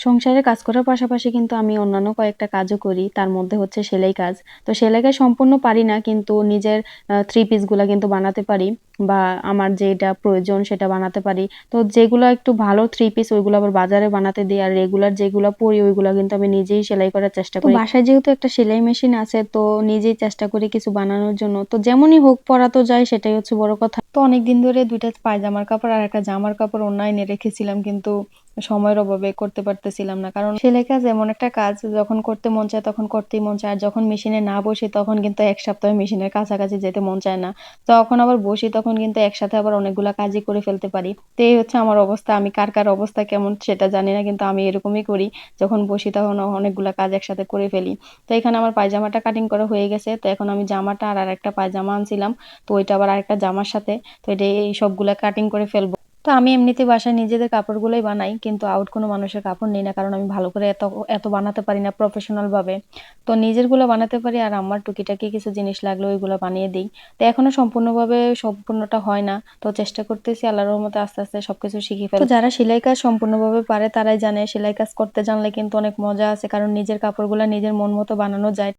সংসারে কাজ করার পাশাপাশি কিন্তু আমি অন্যান্য কয়েকটা কাজও করি। তার মধ্যে হচ্ছে সেলাই কাজ। তো সেলাই কাজ সম্পূর্ণ পারি না কিন্তু নিজের থ্রি পিস গুলা কিন্তু বানাতে পারি বা আমার যেটা প্রয়োজন সেটা বানাতে পারি। তো যেগুলা একটু ভালো থ্রি পিস ওইগুলো আবার বাজারে বানাতে দেই। আর রেগুলার যেগুলা পড়ি ওইগুলা কিন্তু আমি নিজেই সেলাই করার চেষ্টা করি। তো বাসায় যেহেতু একটা সেলাই মেশিন আছে তো নিজেই চেষ্টা করি কিছু বানানোর জন্য। তো যেমনই হোক পরা তো যায় সেটাই হচ্ছে বড় কথা। তো অনেকদিন ধরে ২ টা পায়জামার কাপড় আর একটা জামার কাপড় ওড়না এনে রেখেছিলাম কিন্তু সময়ের অভাবে করতে পারতেছিলাম না। কারণ সেলাই কাজ এমন একটা কাজ যখন করতে মন চায় তখন করতেই মন চায়। আর যখন মেশিনে না বসি তখন কিন্তু ১ সপ্তাহ মেশিনের কাছাকাছি যেতে মন চায় না। যখন আবার বসি তখন কিন্তু একসাথে আবার অনেকগুলা কাজই করে ফেলতে পারি। তো এই হচ্ছে আমার অবস্থা। আমি কার অবস্থা কেমন সেটা জানি না কিন্তু আমি এরকমই করি। যখন বসি তখন অনেকগুলা কাজ একসাথে করে ফেলি। তো এখানে আমার পায়জামাটা কাটিং করা হয়ে গেছে। তো এখন আমি জামাটা আর আরেকটা পায়জামা আনছিলাম। তো ওইটা আবার আরেকটা জামার সাথে। তো এটা এই সবগুলা কাটিং করে ফেলবো। তো আমি এমনিতে বাসায় নিজেদের কাপড়গুলোই বানাই। কিন্তু আউট কোনো মানুষের কাপড় নেই না। কারণ আমি ভালো করে এত বানাতে পারি না প্রফেশনাল ভাবে। তো নিজেরগুলো বানাতে পারি আর আমার টুকিটাকি কিছু জিনিস লাগলে ওইগুলো বানিয়ে দেই। তো এখনো সম্পূর্ণটা হয় না। তো চেষ্টা করতেছি আল্লাহর রহমতে আস্তে, আস্তে সবকিছু শিখে ফেলবো। তো যারা সেলাই কাজ সম্পূর্ণভাবে পারে তারাই জানে সেলাই কাজ করতে জানলে কিন্তু অনেক মজা আছে। কারণ নিজের কাপড়গুলা নিজের মন মতো বানানো যায়।